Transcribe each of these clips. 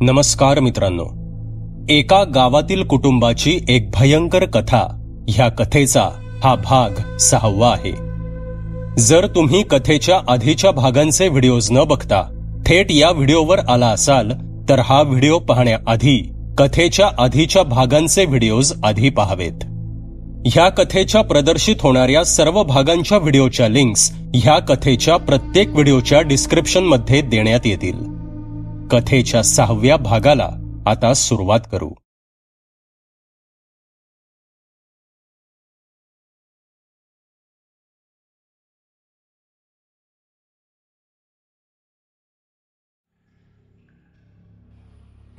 नमस्कार मित्रांनो, एका गावातील कुटुंबाची एक भयंकर कथा ह्या कथेचा हा भाग 6वा आहे. जर तुम्ही कथेच्या आधीच्या भागांचे व्हिडिओज न बघता थेट या व्हिडिओवर आला असाल तर हा व्हिडिओ पाहण्याआधी कथेच्या आधीच्या भागांचे व्हिडिओज आधी पाहावेत. ह्या कथेच्या प्रदर्शित होणाऱ्या सर्व भागांच्या व्हिडिओच्या लिंक्स ह्या कथेच्या प्रत्येक व्हिडिओच्या डिस्क्रिप्शनमध्ये देण्यात येतील. कथेच्या 6व्या भागाला आता सुरुवात करू.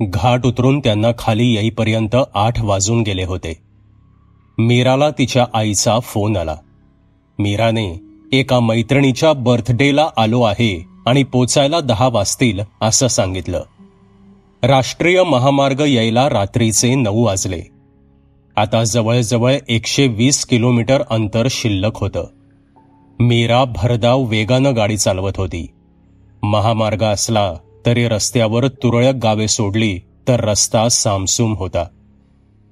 घाट उतरून त्यांना खाली येईपर्यंत 8 वाजून गेले होते. मीराला तिच्या आईचा फोन आला. मीराने एका मैत्रिणीच्या बर्थडेला आलो आहे आणि पोचायला 10 वाजतील असं सांगितलं. राष्ट्रीय महामार्ग यायला रात्रीचे 9 वाजले. आता जवळजवळ 120 किलोमीटर अंतर शिल्लक होतं. मीरा भरधाव वेगानं गाडी चालवत होती. महामार्ग असला तरी रस्त्यावर तुरळक गावे सोडली तर रस्ता सामसूम होता.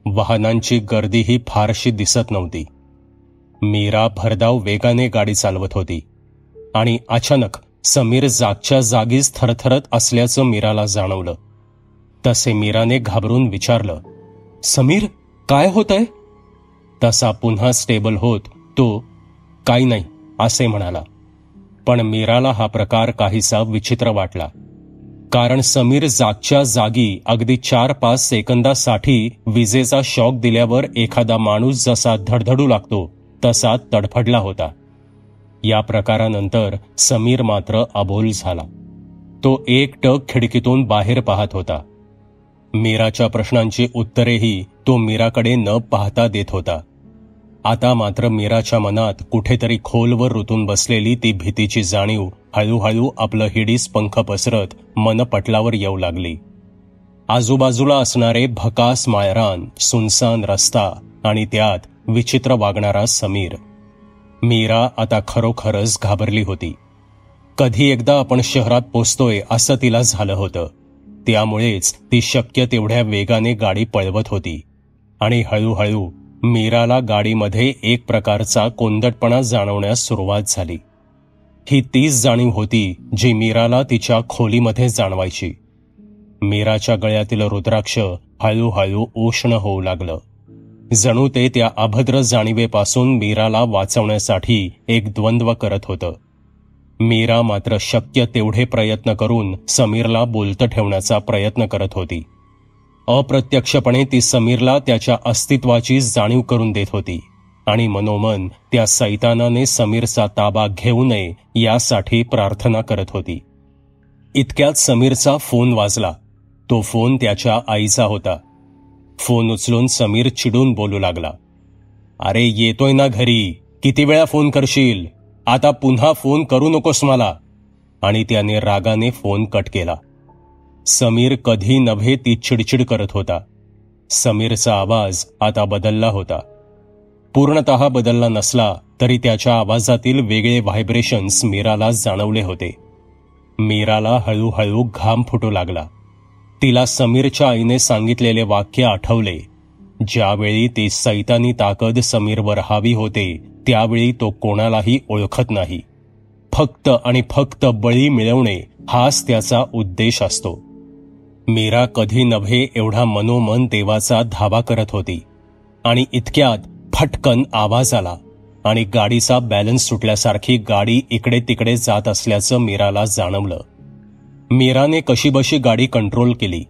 वाहनांची गर्दीही फारशी दिसत नव्हती. मीरा भरधाव वेगाने गाडी चालवत होती आणि अचानक समीर जागच्या जागीच थरथरत असल्याचं मीराला जाणवलं. तसे मीराने घाबरून विचारलं, समीर, काय होतंय? तसा पुन्हा स्टेबल होत तो काही नाही असे म्हणाला. पण मीराला हा प्रकार काहीसा विचित्र वाटला. कारण समीर जागच्या जागी अगदी 4-5 सेकंदासाठी विजेचा शॉक दिल्यावर एखादा माणूस जसा धडधडू लागतो तसा तडफडला होता. या प्रकारानंतर समीर मात्र अबोल झाला. तो एकटक खिडकीतून बाहेर पाहत होता. मीराच्या प्रश्नांची उत्तरेही तो मीराकडे न पाहता देत होता. आता मात्र मीराच्या मनात कुठेतरी खोलवर रुतून बसलेली ती भीतीची जाणीव हळूहळू आपलं हिडीस पंख पसरत मनपटलावर येऊ लागली. आजूबाजूला असणारे भकास माळरान, सुनसान रस्ता आणि त्यात विचित्र वागणारा समीर. मीरा आता खरोखरच घाबरली होती. कधी एकदा आपण शहरात पोचतोय असं तिला झालं होतं. त्यामुळेच ती शक्य तेवढ्या वेगाने गाडी पळवत होती आणि हळूहळू मीराला गाडीमध्ये एक प्रकारचा कोंदटपणा जाणवण्यास सुरुवात झाली. ही तीच जाणीव होती जी मीराला तिच्या खोलीमध्ये जाणवायची. मीराच्या गळ्यातील रुद्राक्ष हळूहळू उष्ण होऊ लागलं. जणू ते त्या अभद्र जाणीवेपासून मीराला वाचवण्यासाठी एक द्वंद्व करत होतं. मीरा मात्र शक्य तेवढे प्रयत्न करून समीरला बोलतं ठेवण्याचा प्रयत्न करत होती. अप्रत्यक्षपणे ती समीरला त्याच्या अस्तित्वाची जाणीव करून देत होती आणि मनोमन त्या सैतानाने समीरचा ताबा घेऊ नये यासाठी प्रार्थना करत होती. इतक्यात समीरचा फोन वाजला. तो फोन त्याच्या आईचा होता. फोन उचलून समीर चिडून बोलू लागला, अरे येतोय ना घरी, किती वेळा फोन करशील? आता पुन्हा फोन करू नकोस मला. आणि त्याने रागाने फोन कट केला. समीर कधी नव्हे ती चिडचिड करत होता. समीरचा आवाज आता बदलला होता. पूर्णतः बदलला नसला तरी त्याच्या आवाजातील वेगळे व्हायब्रेशन्स मीराला जाणवले होते. मीराला हळूहळू घाम फुटू लागला. तिला समीरच्या आईने सांगितलेले वाक्य आठवले. ज्यावेळी ती सैतानी ताकद समीरवर हावी होते त्यावेळी तो कोणालाही ओळखत नाही. फक्त आणि फक्त बळी मिळवणे हाच त्याचा उद्देश असतो. मीरा कधी नव्हे एवढा मनोमन देवाचा धावा करत होती आणि इतक्यात फटकन आवाज आला आणि गाडीचा बॅलन्स सुटल्यासारखी गाडी इकडे तिकडे जात असल्याचं मीराला जाणवलं. मीराने कशीबशी गाडी कंट्रोल केली.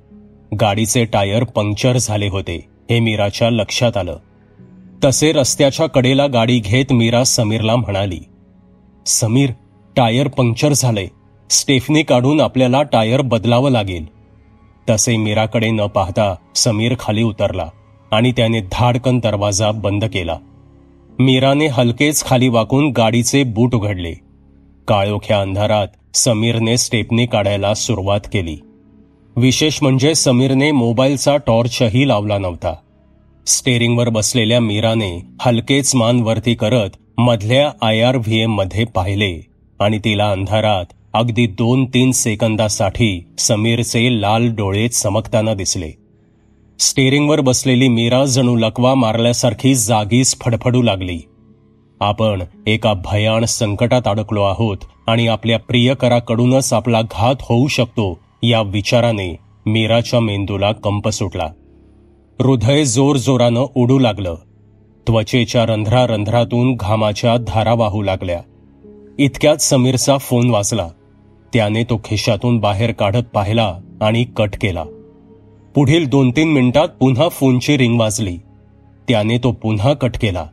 गाडीचे टायर पंक्चर झाले होते हे मीराच्या लक्षात आलं. तसे रस्त्याच्या कडेला गाडी घेत मीरा समीरला म्हणाली, समीर, टायर पंक्चर झाले. स्टेफनी काढून आपल्याला टायर बदलावं लागेल. तसे मीराकडे न पाहता समीर खाली उतरला आणि त्याने धाडकन दरवाजा बंद केला. मीराने हलकेच खाली वाकून गाडीचे बूट उघडले. काळोख्या अंधारात समीरने स्टेपनी काढायला सुरुवात केली. विशेष म्हणजे समीरने मोबाईलचा टॉर्चही लावला नव्हता. स्टेअरिंगवर बसलेल्या मीराने हलकेच मान वरती करत मधल्या IRVM मध्ये पाहिले आणि तिला अंधारात अगदी 2-3 सेकंदासाठी समीरचे लाल डोळे चमकताना दिसले. स्टेअरिंगवर बसलेली मीरा जणू लकवा मारल्यासारखी जागीच फडफडू लागली. आपण एका भयान संकटात अडकलो आहोत आणि आपल्या प्रियकराकडूनच आपला घात होऊ शकतो या विचाराने मीराच्या मेंदूला कंप सुटला. हृदय जोरजोरानं उडू लागलं. त्वचेच्या रंध्रारंध्रातून घामाच्या धारा वाहू लागल्या. इतक्यात समीरचा फोन वाजला. त्याने तो खिशातून बाहेर काढत पाहिला आणि कट केला. पुढील 2-3 मिनिटात पुन्हा फोनची रिंग वाजली. त्याने तो पुन्हा कट केला.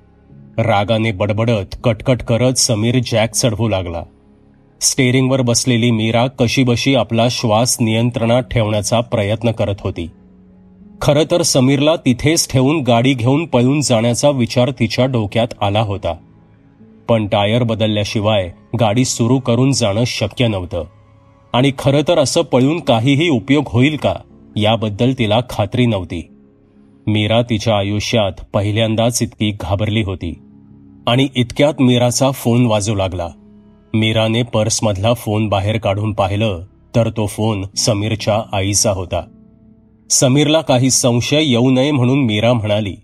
रागाने बडबडत कटकट करत समीर जॅक चढवू लागला. स्टेअरिंगवर बसलेली मीरा कशीबशी आपला श्वास नियंत्रणात ठेवण्याचा प्रयत्न करत होती. खरं तर समीरला तिथेच ठेवून गाडी घेऊन पळून जाण्याचा विचार तिच्या डोक्यात आला होता. पण टायर बदलल्याशिवाय गाडी सुरू करून जाणं शक्य नव्हतं. आणि खरं तर असं पळून काहीही उपयोग होईल का याबद्दल तिला खात्री नव्हती. मीरा तिच्या आयुष्यात पहिल्यांदाच इतकी घाबरली होती. आणि इतक्यात मीराचा फोन वाजू लागला. मीराने पर्समधला फोन बाहेर काढून पाहिलं तर तो फोन समीरच्या आईचा होता. समीरला काही संशय येऊ नये म्हणून मीरा म्हणाली,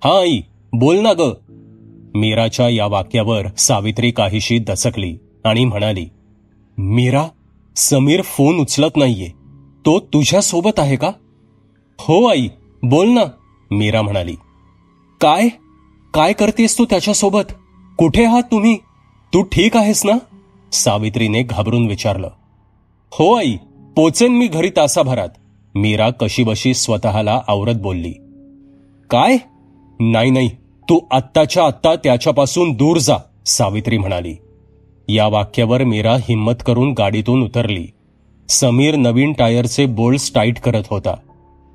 "हा आई, बोल ना ग." मीराच्या या वाक्यावर सावित्री काहीशी दचकली आणि म्हणाली, "मीरा, समीर फोन उचलत नाहीये. तो तुझ्यासोबत आहे का?" "हो आई, बोल ना," मीरा म्हणाली. "काय काय करतेस तू त्याच्यासोबत? कुठे आहात तुम्ही? तू ठीक आहेस ना?" सावित्रीने घाबरून विचारलं. "हो आई, पोचेन मी घरी तासाभरात," मीरा कशीबशी स्वतःला आवरत बोलली. "काय? नाही, तू आत्ताच्या आत्ता त्याच्यापासून दूर जा," सावित्री म्हणाली. या वाक्यावर मीरा हिम्मत करून गाडीतून उतरली. समीर नवीन टायरचे बोल्ट्स टाईट करत होता.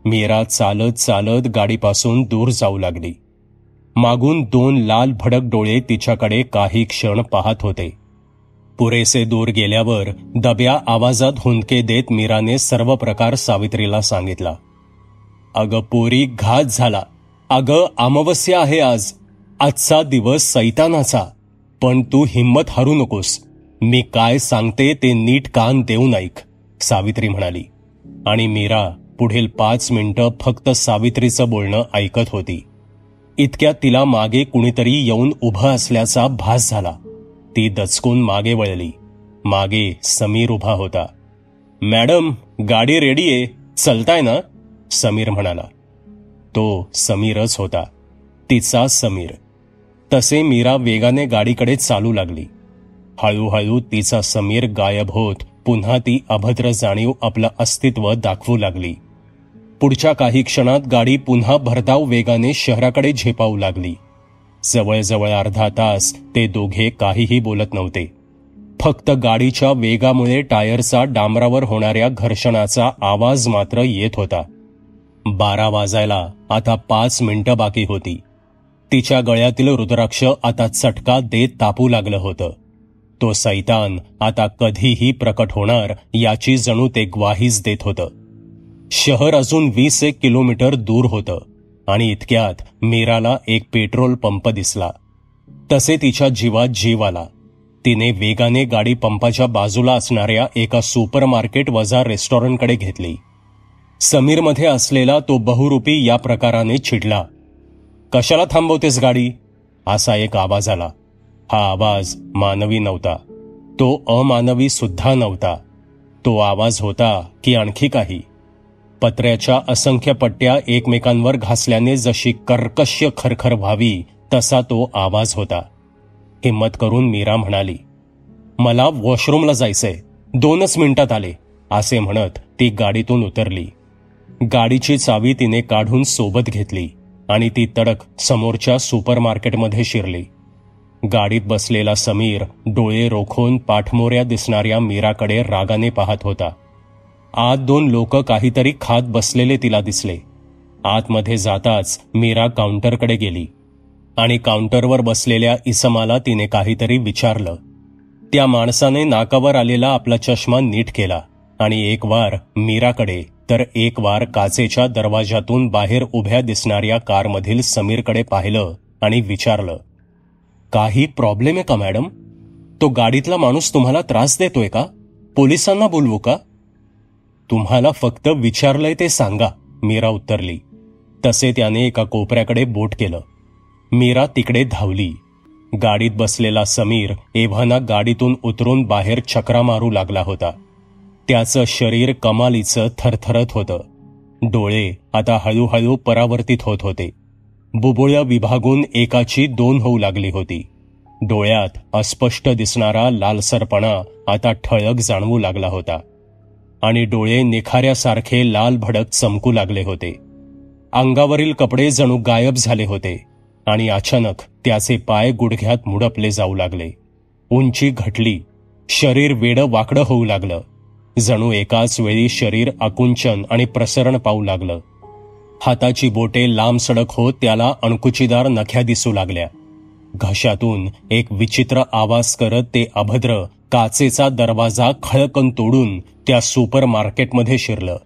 मीरा चालत चालत गाडीपासून दूर जाऊ लागली. मागून 2 लाल भडक डोळे तिच्याकडे काही क्षण पाहत होते. पुरेसे दूर गेल्यावर दब्या आवाजात हुंदके देत मीराने सर्व प्रकार सावित्रीला सांगितला. "अगं पोरी, घात झाला. अगं अमावस्या आहे आज. आजचा दिवस सैतानाचा. पण तू हिम्मत हरू नकोस. मी काय सांगते ते नीट कान देऊन ऐक," सावित्री म्हणाली. आणि मीरा पुढील 5 मिनिटं फक्त सावित्रीचं बोलणं ऐकत होती. इतक्यात तिला मागे कुणीतरी येऊन उभं असल्याचा भास झाला. ती दचकून मागे वळली. मागे समीर उभा होता. "मॅडम, गाडी रेडी आहे. चलताय ना?" समीर म्हणाला. तो समीरच होता. तिचा समीर. तसे मीरा वेगाने गाडीकडे चालू लागली. हळूहळू तिचा समीर गायब होत पुन्हा ती अभद्र जाणीव आपलं अस्तित्व दाखवू लागली. पुढच्या काही क्षणात गाडी पुन्हा भरधाव वेगाने शहराकडे झेपावू लागली. जवळजवळ अर्धा तास ते दोघे काहीही बोलत नव्हते. फक्त गाडीच्या वेगामुळे टायरचा डांबरावर होणाऱ्या घर्षणाचा आवाज मात्र येत होता. 12 वाजायला आता 5 मिनिटं बाकी होती. तिच्या गळ्यातील रुद्राक्ष आता चटका देत तापू लागलं होतं. तो सैतान आता कधीही प्रकट होणार याची जणू ते ग्वाहीच देत होतं. शहर अजून 20 किलोमीटर दूर होतं आणि इतक्यात मीराला एक पेट्रोल पंप दिसला. तसे तिच्या जीवात जीव आला. तिने वेगाने गाडी पंपाच्या बाजूला असणाऱ्या एका सुपरमार्केट वजा रेस्टॉरंटकडे घेतली. समीरमध्ये असलेला तो बहुरूपी या प्रकाराने चिडला. "कशाला थांबवतेस गाडी?" असा एक आवाज आला. हा आवाज मानवी नव्हता. तो अमानवी सुद्धा नव्हता. तो आवाज होता की आणखी काही. पत्र्याच्या असंख्य पट्ट्या एकमेकांवर घासल्याने जशी कर्कश खरखर व्हावी तसा तो आवाज होता. हिम्मत करून मीरा म्हणाली, "मला वॉशरूमला जायचंय. 2च मिनिटात आले," असे म्हणत ती गाडीतून उतरली. गाडीची चावी तिने काढून सोबत घेतली आणि ती तडक समोरच्या सुपरमार्केटमध्ये शिरली. गाडीत बसलेला समीर डोळे रोखून पाठमोऱ्या दिसणाऱ्या मीराकडे रागाने पाहत होता. आत 2 लोक काहीतरी खात बसलेले तिला दिसले. आतमध्ये जाताच मीरा काउंटरकडे गेली आणि काउंटरवर बसलेल्या इसमाला तिने काहीतरी विचारलं. त्या माणसाने नाकावर आलेला आपला चष्मा नीट केला आणि एक वार मीराकडे तर एक वार काचेच्या दरवाजातून बाहेर उभ्या दिसणाऱ्या कारमधील समीरकडे पाहिलं आणि विचारलं, "काही प्रॉब्लेम आहे का मॅडम? तो गाडीतला माणूस तुम्हाला त्रास देतोय का?" पोलिसांना बोलवू का? तुम्हाला फक्त विचारलंय ते सांगा, मीरा उत्तरली. तसे त्याने एका कोपऱ्याकडे बोट केलं. मीरा तिकडे धावली. गाडीत बसलेला समीर एव्हाना गाडीतून उतरून बाहेर चक्रा मारू लागला होता. त्याचं शरीर कमालीचं थरथरत होतं. डोळे आता हळूहळू परावर्तित होत होते. बुबुळ्या विभागून एकाची 2 होऊ लागली होती. डोळ्यात अस्पष्ट दिसणारा लालसरपणा आता ठळक जाणवू लागला होता आणि डोळे निखाऱ्यासारखे लाल भडक चमकू लागले होते. अंगावरील कपडे जणू गायब झाले होते आणि अचानक त्याचे पाय गुडघ्यात मुडपले जाऊ लागले. उंची घटली. शरीर वेडं वाकडं होऊ लागलं. जणू एकाच वेळी शरीर आकुंचन आणि प्रसरण पाहू लागलं. हाताची बोटे लांब सडक होत त्याला अणकुचीदार नख्या दिसू लागल्या. घशातून एक विचित्र आवाज करत ते अभद्र काचेचा दरवाजा खळकन तोडून त्या सुपर मार्केटमध्ये शिरलं.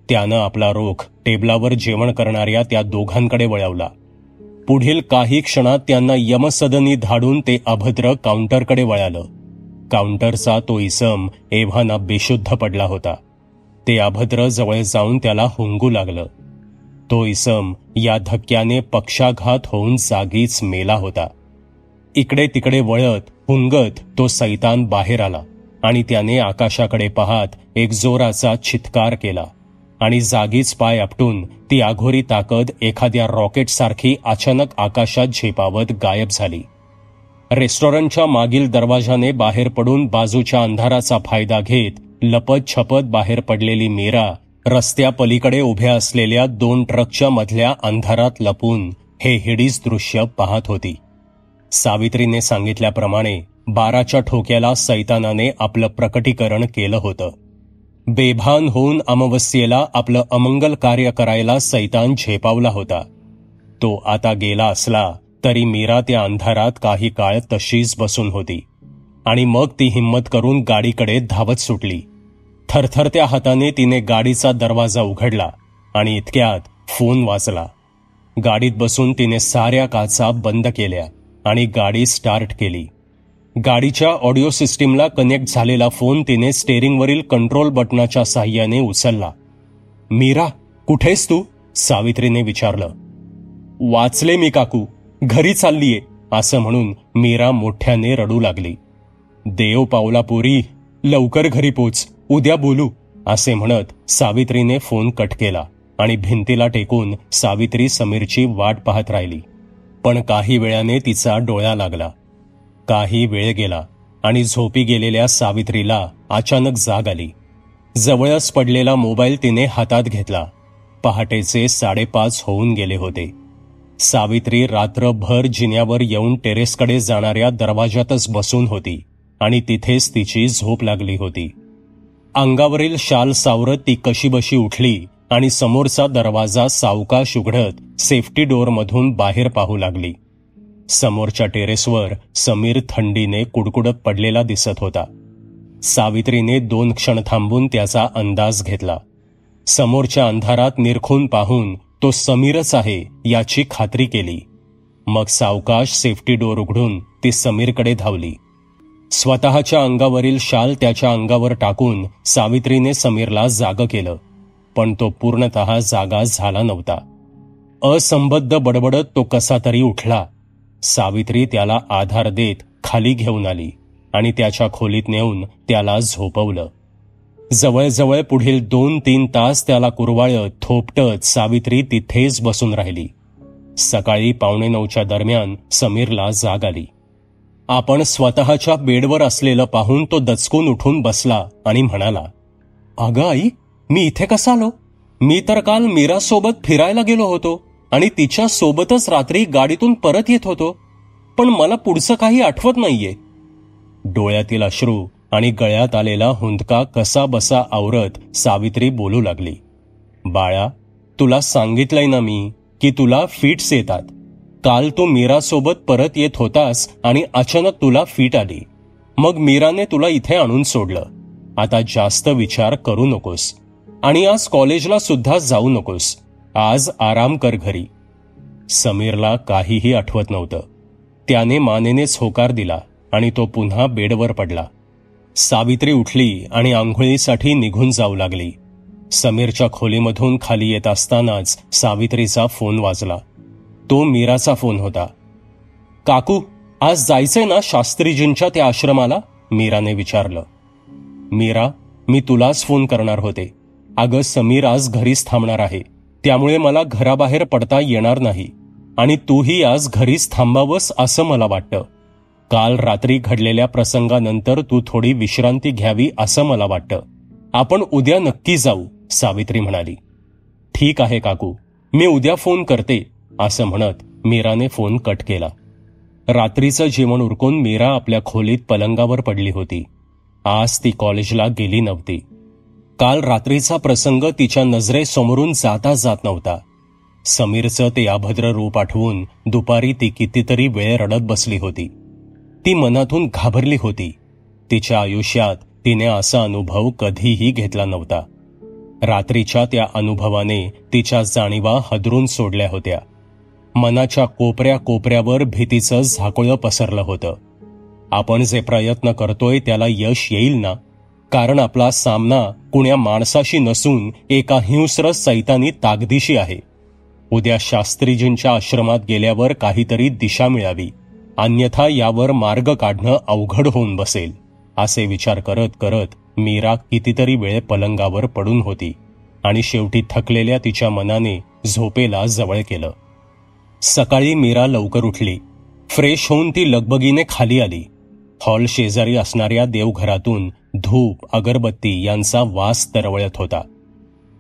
त्यानं आपला रोख टेबलावर जेवण करणाऱ्या त्या दोघांकडे वळवला. पुढील काही क्षणात त्यांना यमसदनी धाडून ते अभद्र काउंटरकडे वळालं. काउंटरचा तो इसम एव्हाना बेशुद्ध पडला होता. ते अभद्र जवळ जाऊन त्याला हुंगू लागलं. तो इसम या धक्क्याने पक्षाघात होऊन जागीच मेला होता. इकडे तिकडे वळत हुंगत तो सैतान बाहेर आला आणि त्याने आकाशाकडे पाहत एक जोराचा चित्कार केला आणि जागीच पाय आपटून ती अघोरी ताकद एखाद्या रॉकेटसारखी अचानक आकाशात झेपावत गायब झाली. रेस्टॉरंटच्या मागील दरवाजाने बाहेर पडून बाजूच्या अंधाराचा फायदा घेत लपत छपत बाहेर पडलेली मीरा रस्त्या पलीकडे उभ्या असलेल्या 2 ट्रकच्या मधल्या अंधारात लपून हे हिडीस दृश्य पाहत होती. सावित्रीने सांगितल्याप्रमाणे 12च्या ठोक्याला सैतानाने आपलं प्रकटीकरण केलं होतं. बेभान होऊन अमावस्येला आपलं अमंगल कार्य करायला सैतान झेपावला होता. तो आता गेला असला तरी मीरा त्या अंधारात काही काळ तशीच बसून होती आणि मग ती हिम्मत करून गाडीकडे धावत सुटली. थरथरत्या हाताने तिने गाडीचा दरवाजा उघडला आणि इतक्यात फोन वाजला. गाडीत बसून तिने साऱ्या काचा बंद केल्या आणि गाडी स्टार्ट केली. गाडीच्या ऑडिओ सिस्टीमला कनेक्ट झालेला फोन तिने स्टेअरिंगवरील कंट्रोल बटनाच्या साह्याने उचलला. मीरा, कुठेस तू? सावित्रीने विचारलं. वाचले मी काकू, घरी चाललीये, असं म्हणून मीरा मोठ्याने रडू लागली. देव पावला पोरी, लवकर घरी पोच, उद्या बोलू, असे म्हणत सावित्रीने फोन कट केला आणि भिंतीला टेकून सावित्री समीरची वाट पाहत राहिली. पण काही वेळाने तिचा डोळा लागला. काही वेळ गेला आणि झोपी गेलेल्या सावित्रीला अचानक जाग आली. जवळच पडलेला मोबाईल तिने हातात घेतला. पहाटेचे 5:30 होऊन गेले होते. सावित्री रात्रभर जिन्यावर येऊन टेरेसकडे जाणाऱ्या दरवाजातच बसून होती आणि तिथेच तिची झोप लागली होती. अंगावरील शाल सावरत ती कशीबशी उठली आणि समोरचा दरवाजा सावकाश उघडत सेफ्टी डोअरमधून बाहेर पाहू लागली. समोरच्या टेरेसवर समीर थंडीने कुडकुडत पडलेला दिसत होता. सावित्रीने 2 क्षण थांबून त्याचा अंदाज घेतला. समोरच्या अंधारात निरखून पाहून तो समीरच आहे याची खात्री केली. मग सावकाश सेफ्टी डोअर उघडून ती समीरकडे धावली. स्वतःच्या अंगावरील शाल त्याच्या अंगावर टाकून सावित्रीने समीरला जागं केलं, पण तो पूर्णतः जागा झाला नव्हता. असंबद्ध बडबडत तो कसा तरी उठला. सावित्री त्याला आधार देत खाली घेऊन आली आणि त्याच्या खोलीत नेऊन त्याला झोपवलं. जवळजवळ पुढील 2-3 तास त्याला कुरवाळत थोपटत सावित्री तिथेच बसून राहिली. सकाळी 8:45च्या दरम्यान समीरला जाग आली. आपण स्वतःच्या बेडवर असलेलं पाहून तो दचकून उठून बसला आणि म्हणाला, अगं आई, मी इथे कसा आलो? मी तर काल मीरासोबत फिरायला गेलो होतो आणि तिच्या सोबतच रात्री गाडीतून परत येत होतो, पण मला पुढचं काही आठवत नाहीये. डोळ्यातील अश्रू आणि गळ्यात आलेला हुंदका कसा बसा आवरत सावित्री बोलू लागली, बाळा, तुला सांगितलंय ना मी की तुला फिट्स येतात. काल तू मीरासोबत परत येत होतास आणि अचानक तुला फिट आली. मग मीराने तुला इथे आणून सोडलं. आता जास्त विचार करू नकोस आणि आज कॉलेजला सुद्धा जाऊ नकोस. आज आराम कर घरी. समीरला काहीही आठवत नव्हतं. त्याने मानेनेच होकार दिला आणि तो पुन्हा बेडवर पडला. सावित्री उठली आणि आंघोळीसाठी निघून जाऊ लागली. समीरच्या खोलीमधून खाली येत असतानाच सावित्रीचा फोन वाजला. तो मीराचा फोन होता. काकू, आज जायचंय ना शास्त्रीजींच्या त्या आश्रमाला? मीराने विचारलं. मीरा, मी तुलाच फोन करणार होते. अगं, समीर आज घरीच थांबणार आहे, त्यामुळे मला घराबाहेर पडता येणार नाही आणि तूही आज घरीच थांबावंस असं मला वाटतं. काल रात्री घडलेल्या प्रसंगानंतर तू थोडी विश्रांती घ्यावी असं मला वाटतं. आपण उद्या नक्की जाऊ, सावित्री म्हणाली. ठीक आहे काकू, मी उद्या फोन करते, असं म्हणत मीराने फोन कट केला. रात्रीचं जेवण उरकून मीरा आपल्या खोलीत पलंगावर पडली होती. आज ती कॉलेजला गेली नव्हती. काल रात्रीचा प्रसंग तिच्या नजरेसमोरून जाता जात नव्हता. समीरचं ते अभद्र रूप आठवून दुपारी ती कितीतरी वेळ रडत बसली होती. ती मनातून घाबरली होती. तिच्या आयुष्यात तिने असा अनुभव कधीही घेतला नव्हता. रात्रीच्या त्या अनुभवाने तिच्या जाणीवा हादरून सोडल्या होत्या. मनाच्या कोपऱ्या कोपऱ्यावर भीतीचं झाकोळं पसरलं होतं. आपण जे प्रयत्न करतोय त्याला यश येईल ना? कारण आपला सामना कुण्या माणसाशी नसून एका हिंस्र सैतानी ताकदीशी आहे. उद्या शास्त्रीजींच्या आश्रमात गेल्यावर काहीतरी दिशा मिळावी, अन्यथा यावर मार्ग काढणं अवघड होऊन बसेल, असे विचार करत करत मीरा कितीतरी वेळ पलंगावर पडून होती आणि शेवटी थकलेल्या तिच्या मनाने झोपेला जवळ केलं. सकाळी मीरा लवकर उठली. फ्रेश होऊन ती लगबगीने खाली आली. हॉल शेजारी असणाऱ्या देवघरातून धूप, अगरबत्ती यांचा वास तरवळत होता.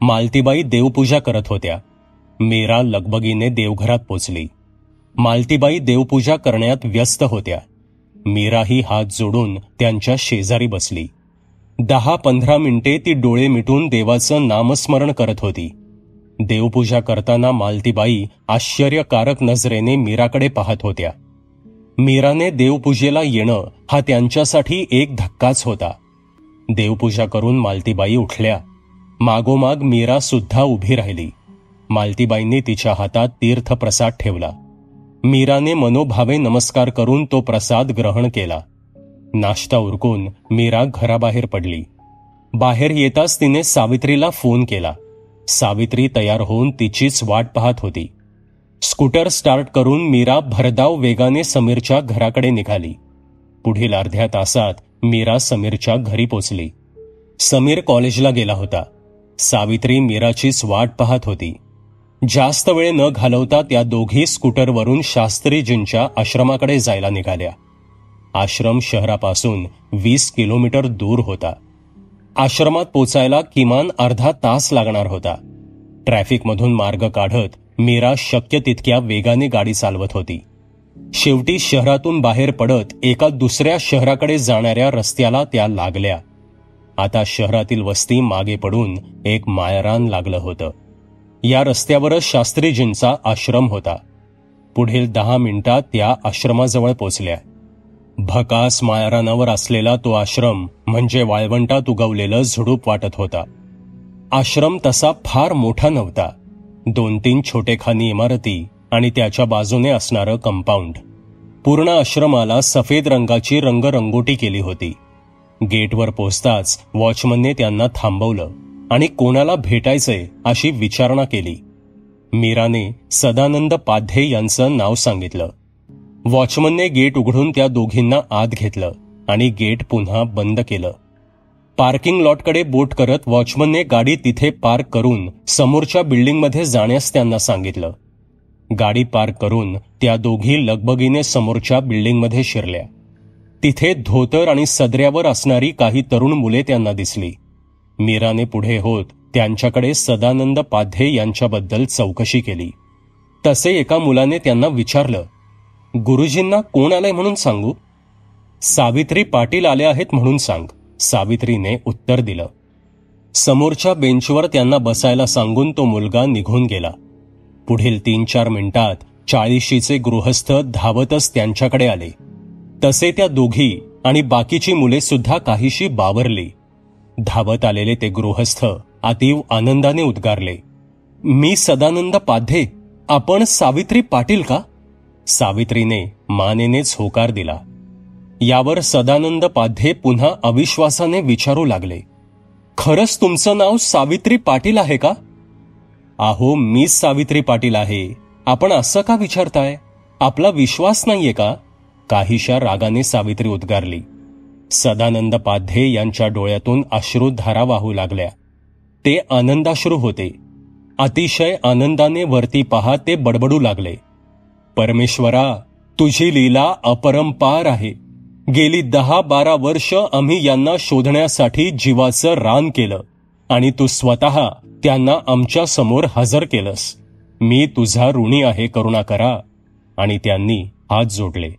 मालतीबाई देवपूजा करत होत्या. मीरा लगबगीने देवघरात पोचली. मालतीबाई देवपूजा करण्यात व्यस्त होत्या. मीराही हात जोडून त्यांच्या शेजारी बसली. 10-15 मिनिटे ती डोळे मिटून देवाचं नामस्मरण करत होती. देवपूजा करताना मालतीबाई आश्चर्यकारक नजरेने मीराकडे पाहत होत्या. मीराने देवपूजेला येणं हा त्यांच्यासाठी एक धक्काच होता. देवपूजा करून मालतीबाई उठल्या. मागोमाग मीरा सुद्धा उभी राहिली. मालतीबाईंनी तिच्या हातात तीर्थप्रसाद ठेवला. मीराने मनोभावे नमस्कार करून तो प्रसाद ग्रहण केला. नाश्ता उरकून मीरा घराबाहेर पडली. बाहेर येताच तिने सावित्रीला फोन केला. सावित्री तयार होऊन तिचीच वाट पाहत होती. स्कूटर स्टार्ट करून मीरा भरधाव वेगाने समीरच्या घराकडे निघाली. पुढील अर्ध्या तासात मीरा समीरच्या घरी पोचली. समीर कॉलेजला गेला होता. सावित्री मीराचीच वाट पाहत होती. जास्त वेळ न घालवता त्या दोघी स्कूटरवरून शास्त्रीजींच्या आश्रमाकडे जायला निघाल्या. आश्रम शहरापासून 20 किलोमीटर दूर होता. आश्रमात पोचायला किमान अर्धा तास लागणार होता. ट्रॅफिकमधून मार्ग काढत मीरा शक्य तितक्या वेगाने गाडी चालवत होती. शेवटी शहरातून बाहेर पडत एका दुसऱ्या शहराकडे जाणाऱ्या रस्त्याला त्या लागल्या. आता शहरातील वस्ती मागे पडून एक माळरान लागलं होतं. या रस्त्यावरच शास्त्रीजींचा आश्रम होता. पुढील 10 मिनिटात त्या आश्रमाजवळ पोचल्या. भकास माळरानावर असलेला तो आश्रम म्हणजे वाळवंटात उगवलेलं झुडूप वाटत होता. आश्रम तसा फार मोठा नव्हता. 2-3 छोटेखानी इमारती आणि त्याच्या बाजूने असणारं कंपाऊंड. पूर्ण आश्रमाला सफेद रंगाची रंगरंगोटी केली होती. गेटवर पोचताच वॉचमनने त्यांना थांबवलं आणि कोणाला भेटायचंय अशी विचारणा केली. मीराने सदानंद पाध्ये यांचं नाव सांगितलं. वॉचमनने गेट उघडून त्या दोघींना आत घेतलं आणि गेट पुन्हा बंद केलं. पार्किंग लॉटकडे बोट करत वॉचमनने गाडी तिथे पार्क करून समोरच्या बिल्डिंगमध्ये जाण्यास त्यांना सांगितलं. गाडी पार्क करून त्या दोघी लगबगीने समोरच्या बिल्डिंगमध्ये शिरल्या. तिथे धोतर आणि सदऱ्यावर असणारी काही तरुण मुले त्यांना दिसली. मीराने पुढे होत त्यांच्याकडे सदानंद पाध्ये यांच्याबद्दल चौकशी केली. तसे एका मुलाने त्यांना विचारलं, गुरुजींना कोण आलंय म्हणून सांगू? सावित्री पाटील आले आहेत म्हणून सांग, सावित्रीने उत्तर दिलं. समोरच्या बेंचवर त्यांना बसायला सांगून तो मुलगा निघून गेला. पुढील 3-4 मिनिटात 40शीचे गृहस्थ धावतच त्यांच्याकडे आले. तसे त्या दोघी आणि बाकीची मुले सुद्धा काहीशी बावरली. धावत आलेले ते गृहस्थ अतीव आनंदाने उद्गारले, मी सदानंद पाध्ये, आपण सावित्री पाटील का? सावित्रीने मानेनेच होकार दिला. यावर सदानंद पाध्ये पुन्हा अविश्वासाने विचारू लागले, खरंच तुमचं नाव सावित्री पाटील आहे का? अहो, मीच सावित्री पाटील आहे. आपण असं का विचारताय? आपला विश्वास नाहीये का? काहीशा रागाने सावित्री उद्गारली. सदानंद पाध्ये यांच्या डोळ्यातून अश्रुधारा वाहू लागल्या. ते आनंदाश्रू होते. अतिशय आनंदाने वरती पाहत ते बडबडू लागले, परमेश्वरा, तुझी लीला अपरंपार आहे. गेली 10-12 वर्ष आम्ही यांना शोधण्यासाठी जीवाचं रान केलं आणि तू स्वतः त्यांना आमच्या समोर हजर केलंस. मी तुझा ऋणी आहे, करुणा करा. आणि त्यांनी हात जोडले.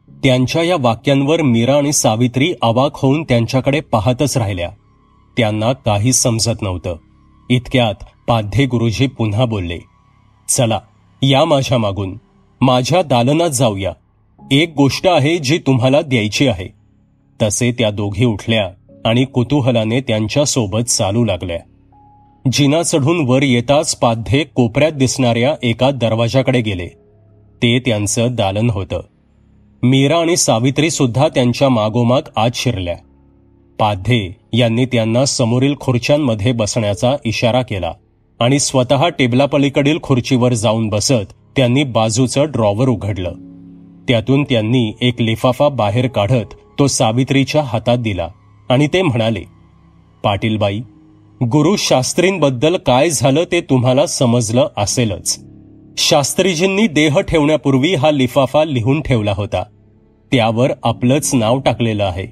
त्यांच्या या वाक्यांवर मीरा आणि सावित्री अवाक होऊन त्यांच्याकडे पाहतच राहिल्या. त्यांना काही समजत नव्हतं. इतक्यात पाध्ये गुरुजी पुन्हा बोलले, चला या माझ्या मागून, माझ्या दालनात जाऊया. एक गोष्ट आहे जी तुम्हाला द्यायची आहे. तसे त्या दोघी उठल्या आणि कुतूहलाने त्यांच्या सोबत चालू लागल्या. जिना चढून वर येताच पाध्ये कोपऱ्यात दिसणाऱ्या एका दरवाजाकडे गेले. ते त्यांचं दालन होतं. मीरा आणि सावित्री सुद्धा त्यांच्या मागोमाग आत शिरल्या. पाध्ये यांनी त्यांना समोरील खुर्च्यांमध्ये बसण्याचा इशारा केला आणि स्वतः टेबलापलीकडील खुर्चीवर जाऊन बसत त्यांनी बाजूचं ड्रॉवर उघडलं. त्यातून त्यांनी एक लिफाफा बाहेर काढत तो सावित्रीच्या हातात दिला आणि ते म्हणाले, पाटीलबाई, गुरु शास्त्रींबद्दल काय झालं ते तुम्हाला समजलं असेलच. शास्त्रीजींनी देह ठेवण्यापूर्वी हा लिफाफा लिहून ठेवला होता. त्यावर आपलंच नाव टाकलेलं आहे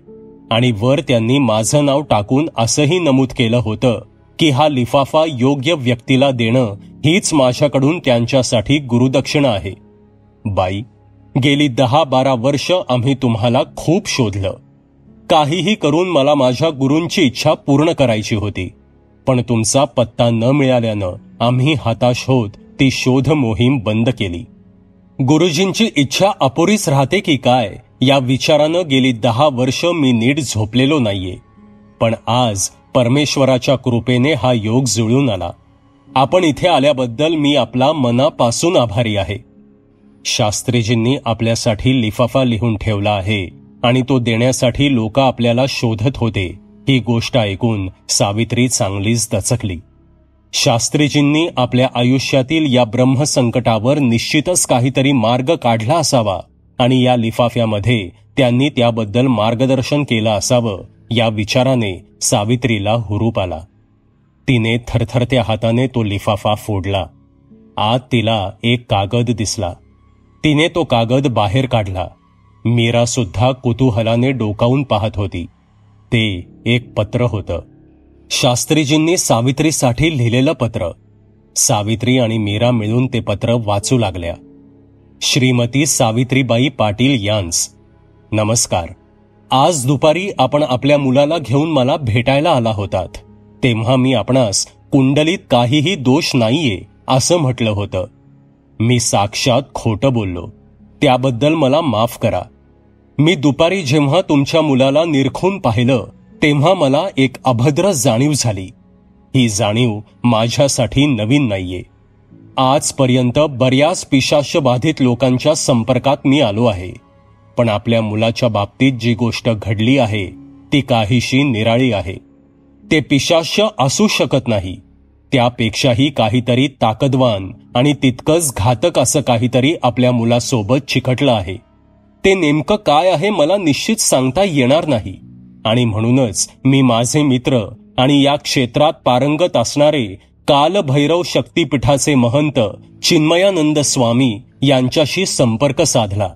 आणि वर त्यांनी माझं नाव टाकून असंही नमूद केलं होतं की हा लिफाफा योग्य व्यक्तीला देणं हीच माझ्याकडून त्यांच्यासाठी गुरुदक्षिणा आहे. बाई, गेली 10-12 वर्ष आम्ही तुम्हाला खूप शोधलं. काहीही करून मला माझ्या गुरूंची इच्छा पूर्ण करायची होती, पण तुमचा पत्ता न मिळाल्यानं आम्ही हताश होत ती शोध मोहीम बंद केली. गुरुजींची इच्छा अपुरीच राहते की काय या विचारानं गेली 10 वर्ष मी नीट झोपलेलो नाहीये. पण आज परमेश्वराच्या कृपेने हा योग जुळून आला. आपण इथे आल्याबद्दल मी आपला मनापासून आभारी आहे. शास्त्रीजींनी आपल्यासाठी लिफाफा लिहून ठेवला आहे आणि तो देण्यासाठी लोक आपल्याला शोधत होते. ही गोष्ट ऐकून सावित्री चांगलीच दचकली. शास्त्रीजींनी आपल्या आयुष्यातील या ब्रह्मसंकटावर निश्चितच काहीतरी मार्ग काढला असावा आणि या लिफाफ्यामध्ये त्यांनी त्याबद्दल मार्गदर्शन केलं असावं या विचाराने सावित्रीला हुरूप आला. तिने थरथरत्या हाताने तो लिफाफा फोडला. आत तिला एक कागद दिसला. तिने तो कागद बाहेर काढला. मीरा सुद्धा कुतूहलाने डोकावून पाहत होती. ते एक पत्र होतं. शास्त्रीजींनी सावित्रीसाठी लिहिलेलं पत्र. सावित्री आणि मीरा मिळून ते पत्र वाचू लागल्या. श्रीमती सावित्रीबाई पाटील यांस, नमस्कार. आज दुपारी आपण आपल्या मुलाला घेऊन मला भेटायला आला होतात. तेव्हा मी आपणास कुंडलीत काहीही दोष नाहीये असं म्हटलं होतं. मी साक्षात खोटं बोललो. त्याबद्दल मला माफ करा. मी दुपारी जेव्हा तुमच्या मुलाला निरखून पाहिलं तेव्हा मला एक अभद्र जाणीव झाली. ही जाणीव माझ्यासाठी नवीन नाहीये. आजपर्यंत बऱ्याच पिशाच्यबाधित लोकांच्या संपर्कात मी आलो आहे, पण आपल्या मुलाच्या बाबतीत जी गोष्ट घडली आहे ती काहीशी निराळी आहे. ते पिशाच्य असू शकत नाही. त्यापेक्षाही काहीतरी ताकदवान आणि तितकंच घातक असं काहीतरी आपल्या मुलासोबत चिकटलं आहे. ते नेमकं काय आहे मला निश्चित सांगता येणार नाही आणि म्हणूनच मी माझे मित्र आणि या क्षेत्रात पारंगत असणारे कालभैरव शक्तीपीठाचे महंत चिन्मयानंद स्वामी यांच्याशी संपर्क साधला.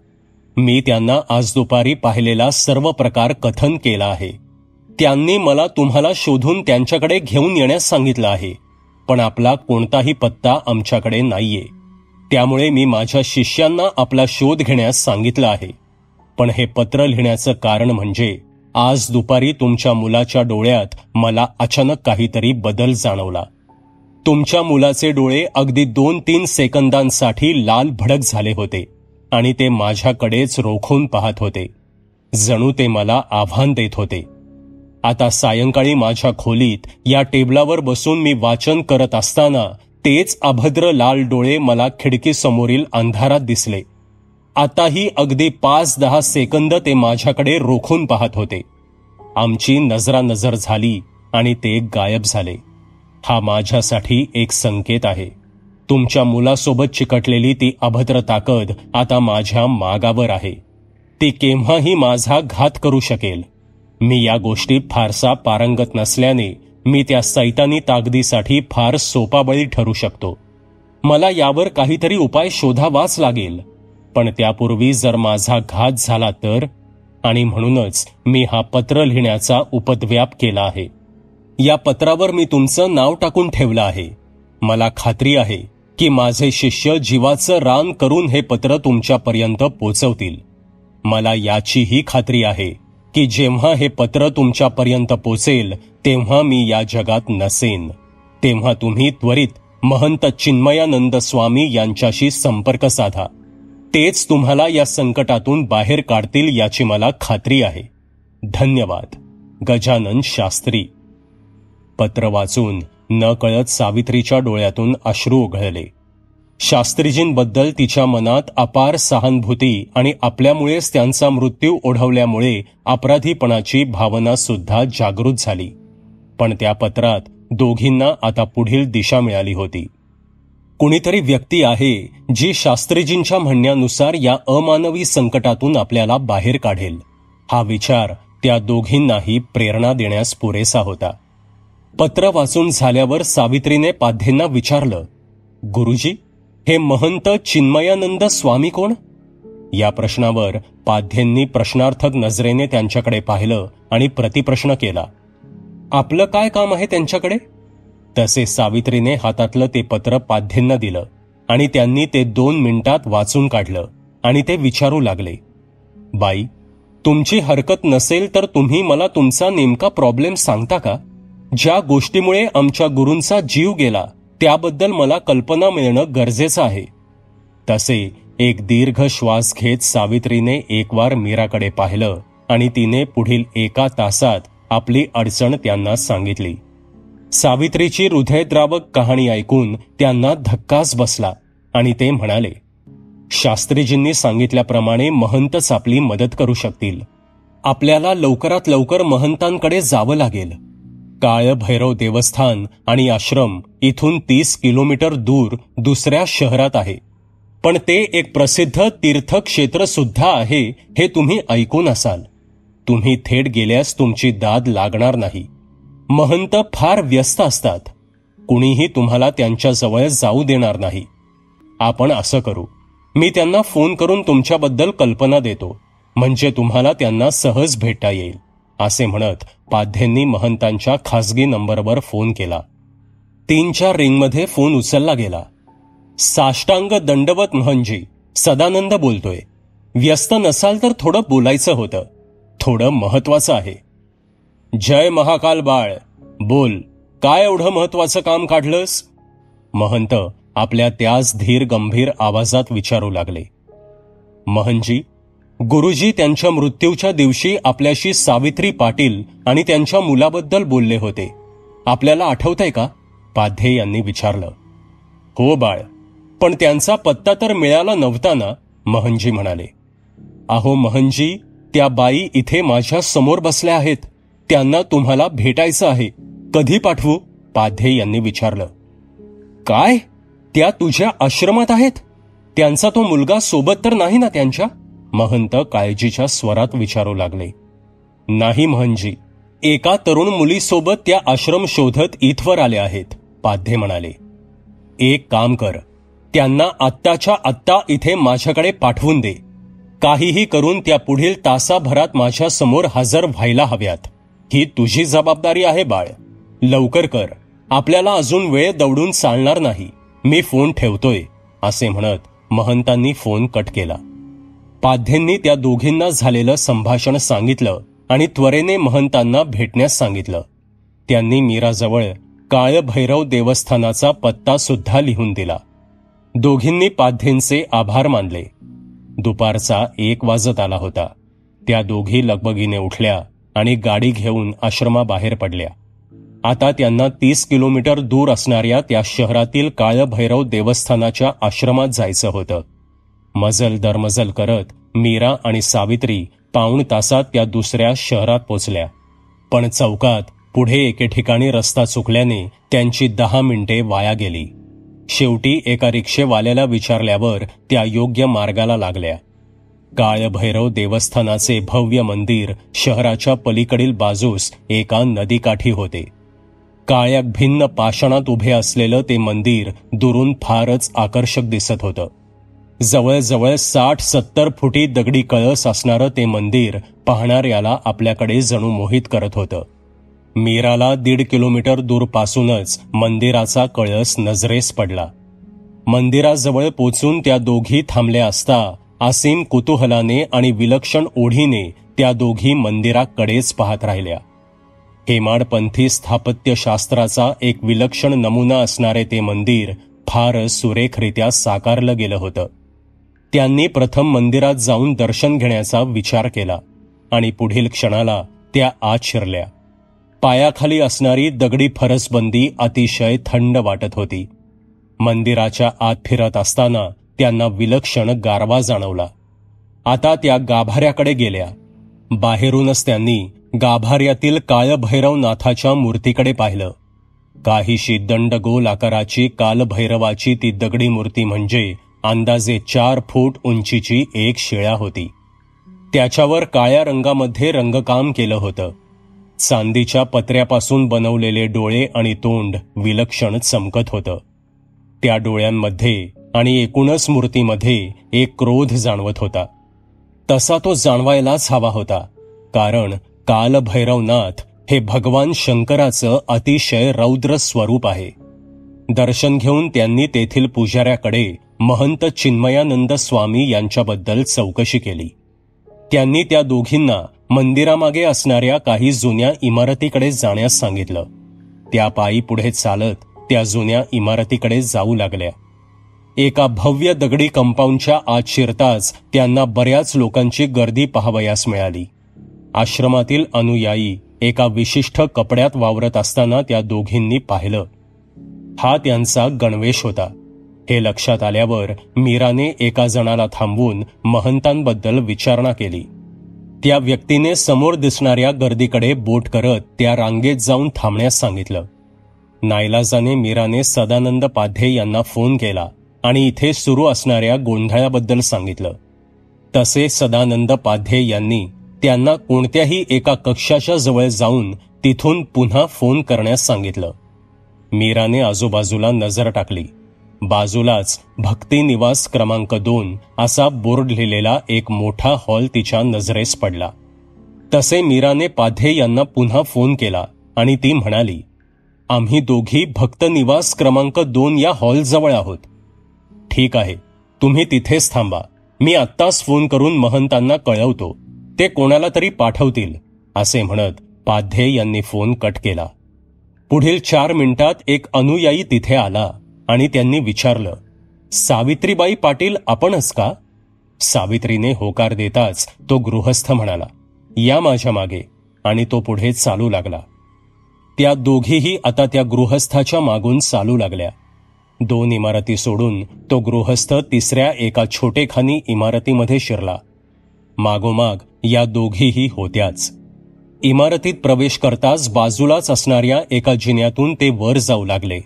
मी त्यांना आज दुपारी पाहिलेला सर्व प्रकार कथन केला आहे. त्यांनी मला तुम्हाला शोधून त्यांच्याकडे घेऊन येण्यास सांगितलं आहे, पण आपला कोणताही पत्ता आमच्याकडे नाहीये. त्यामुळे मी माझ्या शिष्यांना आपला शोध घेण्यास सांगितलं आहे. पण हे पत्र लिहिण्याचं कारण म्हणजे आज दुपारी तुमच्या मुलाच्या डोळ्यात मला अचानक काहीतरी बदल जाणवला. तुमच्या मुलाचे डोळे अगदी 2-3 सेकंदांसाठी लाल भडक झाले होते आणि ते माझ्याकडेच रोखून पाहत होते. जणू ते मला आव्हान देत होते. आता सायंकाळी माझ्या खोलीत या टेबलावर बसून मी वाचन करत असताना तेच अभद्र लाल डोळे मला खिडकीसमोरील अंधारात दिसले. आताही अगदी 5-10 सेकंद ते माझ्याकडे रोखून पाहत होते. आमची नजरानजर झाली आणि ते गायब झाले. हा माझ्यासाठी एक संकेत आहे. तुमच्या मुलासोबत चिकटलेली ती अभद्र ताकद आता माझ्या मागावर आहे. ती केव्हाही माझा घात करू शकेल. मी या गोष्टीत फारसा पारंगत नसल्याने मी त्या सैतानी ताकदीसाठी फार सोपा बळी ठरू शकतो. मला यावर काहीतरी उपाय शोधावाच लागेल. पण त्यापूर्वी जर माझा घात झाला तर, आणि म्हणूनच मी हा पत्र लिहिण्याचा उपद्व्याप केला आहे. या पत्रावर मी तुमचं नाव टाकून ठेवलं आहे. मला खात्री आहे की माझे शिष्य जीवाचं रान करून हे पत्र तुमच्यापर्यंत पोचवतील. मला याचीही खात्री आहे की जेव्हा हे पत्र तुमच्यापर्यंत पोचेल तेव्हा मी या जगात नसेन. तेव्हा तुम्ही त्वरित महंत चिन्मयानंद स्वामी यांच्याशी संपर्क साधा. तेच तुम्हाला या संकटातून बाहेर काढतील याची मला खात्री आहे. धन्यवाद. गजानन शास्त्री. पत्र वाचून नकळत सावित्रीच्या डोळ्यातून अश्रू उघळले. शास्त्रीजींबद्दल तिच्या मनात अपार सहानुभूती आणि आपल्यामुळेच त्यांचा मृत्यू ओढवल्यामुळे अपराधीपणाची भावना सुद्धा जागृत झाली. पण त्या पत्रात दोघींना आता पुढील दिशा मिळाली होती. कुणीतरी व्यक्ती आहे जी शास्त्रीजींच्या म्हणण्यानुसार या अमानवी संकटातून आपल्याला बाहेर काढेल. हा विचार त्या दोघींनाही प्रेरणा देण्यास पुरेसा होता. पत्र वाचून झाल्यावर सावित्रीने पाध्येंना विचारलं, गुरुजी, हे महंत चिन्मयानंद स्वामी कोण? या प्रश्नावर पाध्येंनी प्रश्नार्थक नजरेने त्यांच्याकडे पाहिलं आणि प्रतिप्रश्न केला, आपलं काय काम आहे त्यांच्याकडे? तसे सावित्रीने हातातलं ते पत्र पाध्येंना दिलं आणि त्यांनी ते 2 मिनिटात वाचून काढलं आणि ते विचारू लागले, बाई, तुमची हरकत नसेल तर तुम्ही मला तुमचा नेमका प्रॉब्लेम सांगता का? ज्या गोष्टीमुळे आमच्या गुरूंचा जीव गेला त्याबद्दल मला कल्पना मिळणं गरजेचं आहे. तसे एक दीर्घ श्वास घेत सावित्रीने एकवार मीराकडे पाहिलं आणि तिने पुढील 1 तासात आपली अडचण त्यांना सांगितली. सावित्रीची हृदयद्रावक कहाणी ऐकून त्यांना धक्काच बसला आणि ते म्हणाले, शास्त्रीजींनी सांगितल्याप्रमाणे महंतच आपली मदत करू शकतील. आपल्याला लवकरात लवकर महंतांकडे जावं लागेल. काळभैरव देवस्थान आणि आश्रम इथून 30 किलोमीटर दूर दुसऱ्या शहरात आहे. पण ते एक प्रसिद्ध तीर्थक्षेत्र सुद्धा आहे हे तुम्ही ऐकून असाल. तुम्ही थेट गेल्यास तुमची दाद लागणार नाही. महंत फार व्यस्त असतात. कुणीही तुम्हाला त्यांच्याजवळ जाऊ देणार नाही. आपण असं करू, मी त्यांना फोन करून तुमच्याबद्दल कल्पना देतो, म्हणजे तुम्हाला त्यांना सहज भेटता येईल. असे म्हणत पाध्येंनी महंतांच्या खासगी नंबरवर फोन केला. 3-4 रिंगमध्ये फोन उचलला गेला. साष्टांग दंडवत महंजी, सदानंद बोलतोय. व्यस्त नसाल तर थोडं बोलायचं होतं. थोडं महत्वाचं आहे. जय महाकाल बाळ, बोल, काय एवढं महत्वाचं काम काढलंस? महंत आपल्या त्याच धीर गंभीर आवाजात विचारू लागले. महंजी, गुरुजी त्यांच्या मृत्यूच्या दिवशी आपल्याशी सावित्री पाटील आणि त्यांच्या मुलाबद्दल बोलले होते. आपल्याला आठवतंय का? पाध्ये यांनी विचारलं. हो बाळ, पण त्यांचा पत्ता तर मिळाला नव्हता ना, महंजी म्हणाले. अहो महंजी, त्या बाई इथे माझ्या समोर बसल्या आहेत. त्यांना तुम्हाला भेटायचं आहे. कधी पाठवू? पाध्ये यांनी विचारलं. काय? त्या तुझ्या आश्रमात आहेत? त्यांचा तो मुलगा सोबत तर नाही ना त्यांच्या? महंत काळजीच्या स्वरात विचारू लागले. नाही महंजी, एका तरुण मुलीसोबत त्या आश्रम शोधत इथवर आले आहेत, पाध्ये म्हणाले. एक काम कर, त्यांना आत्ताच्या आत्ता इथे माझ्याकडे पाठवून दे. काहीही करून त्या पुढील तासाभरात माझ्या समोर हजर व्हायला हव्यात. ही तुझी जबाबदारी आहे बाळ. लवकर कर, आपल्याला अजून वेळ दवडून चालणार नाही. मी फोन ठेवतोय, असे म्हणत महंतांनी फोन कट केला. पाध्येंनी त्या दोघींना झालेलं संभाषण सांगितलं आणि त्वरेने महंतांना भेटण्यास सांगितलं. त्यांनी मीराजवळ काळभैरव देवस्थानाचा पत्ता सुद्धा लिहून दिला. दोघींनी पाध्येंचे आभार मानले. दुपारचा 1 वाजत आला होता. त्या दोघी लगबगीने उठल्या आणि गाडी घेऊन आश्रमाबाहेर पडल्या. आता त्यांना 30 किलोमीटर दूर असणाऱ्या त्या शहरातील काळभैरव देवस्थानाच्या आश्रमात जायचं होतं. मजल दरमजल करत मीरा आणि सावित्री पाऊण तासात त्या दुसऱ्या शहरात पोचल्या. पण चौकात पुढे एके ठिकाणी रस्ता चुकल्याने त्यांची 10 मिनिटे वाया गेली. शेवटी एका रिक्षेवाल्याला विचारल्यावर त्या योग्य मार्गाला लागल्या. काळभैरव देवस्थानाचे भव्य मंदिर शहराच्या पलीकडील बाजूस एका नदीकाठी होते. काळ्या भिन्न पाषाणात उभे असलेलं ते मंदिर दुरून फारच आकर्षक दिसत होतं. जवळजवळ 60-70 फुटी दगडी कळस असणारं ते मंदिर पाहणाऱ्याला आपल्याकडे जणू मोहित करत होतं. मीराला 1.5 किलोमीटर दूरपासूनच मंदिराचा कळस नजरेस पडला. मंदिराजवळ पोचून त्या दोघी थांबल्या असता असीम कुतूहलाने आणि विलक्षण ओढीने त्या दोघी मंदिराकडेच पाहत राहिल्या. हेमाडपंथी स्थापत्यशास्त्राचा एक विलक्षण नमुना असणारे ते मंदिर फारच सुरेखरित्या साकारलं गेलं होतं. त्यांनी प्रथम मंदिरात जाऊन दर्शन घेण्याचा विचार केला आणि पुढील क्षणाला त्या आत शिरल्या. पायाखाली असणारी दगडी फरसबंदी अतिशय थंड वाटत होती. मंदिराच्या आत फिरत असताना त्यांना विलक्षण गारवा जाणवला. आता त्या गाभाऱ्याकडे गेल्या. बाहेरूनच त्यांनी गाभाऱ्यातील काळभैरवनाथाच्या मूर्तीकडे पाहिलं. काहीशी दंडगोल आकाराची कालभैरवाची ती दगडी मूर्ती म्हणजे अंदाजे 4 फूट उंचीची एक शिळा होती. त्याच्यावर काळ्या रंगामध्ये रंगकाम केलं होतं. चांदीच्या पत्र्यापासून बनवलेले डोळे आणि तोंड विलक्षण चमकत होतं. त्या डोळ्यांमध्ये आणि एकूणच मूर्तीमध्ये एक क्रोध जाणवत होता. तसा तो जाणवायलाच हवा होता, कारण कालभैरवनाथ हे भगवान शंकराचं अतिशय रौद्र स्वरूप आहे. दर्शन घेऊन त्यांनी तेथील पुजाऱ्याकडे महंत चिन्मयानंद स्वामी यांच्याबद्दल चौकशी केली. त्यांनी त्या दोघींना मंदिरामागे असणाऱ्या काही जुन्या इमारतीकडे जाण्यास सांगितलं. त्या पायी पुढे चालत त्या जुन्या इमारतीकडे जाऊ लागल्या. एका भव्य दगडी कंपाऊंडच्या आत शिरताच त्यांना बऱ्याच लोकांची गर्दी पाहावयास मिळाली. आश्रमातील अनुयायी एका विशिष्ट कपड्यात वावरत असताना त्या दोघींनी पाहिलं. हा त्यांचा गणवेश होता. हे लक्षात आल्यावर मीराने एका जणाला थांबवून महंतांबद्दल विचारणा केली. त्या व्यक्तीने समोर दिसणाऱ्या गर्दीकडे बोट करत त्या रांगेत जाऊन थांबण्यास सांगितलं. नाईलाजाने मीराने सदानंद पाध्ये यांना फोन केला आणि इथे सुरू असणाऱ्या गोंधळाबद्दल सांगितलं. तसे सदानंद पाध्ये यांनी त्यांना कोणत्याही एका कक्षाच्या जवळ जाऊन तिथून पुन्हा फोन करण्यास सांगितलं. मीराने आजूबाजूला नजर टाकली. बाजूलाच भक्ती निवास क्रमांक 2 असा बोर्ड लिहिलेला एक मोठा हॉल तिच्या नजरेस पडला. तसे मीराने पाध्ये यांना पुन्हा फोन केला आणि ती म्हणाली, आम्ही दोघी भक्त निवास क्रमांक 2 या हॉलजवळ आहोत. ठीक आहे, तुम्ही तिथेच थांबा. मी आत्ताच फोन करून महंतांना कळवतो. ते कोणाला तरी पाठवतील, असे म्हणत पाध्ये यांनी फोन कट केला. पुढील 4 मिनिटात एक अनुयायी तिथे आला आणि त्यांनी विचारलं, सावित्रीबाई पाटील आपणच का? सावित्रीने होकार देताच तो गृहस्थ म्हणाला, या माझ्या मागे, आणि तो पुढे चालू लागला. त्या दोघीही आता त्या गृहस्थाच्या मागून चालू लागल्या. 2 इमारती सोडून तो गृहस्थ तिसऱ्या एका छोटेखानी इमारतीमध्ये शिरला. मागोमाग या दोघीही होत्याच. इमारतीत प्रवेश करताच बाजूलाच असणाऱ्या एका जिन्यातून ते वर जाऊ लागले.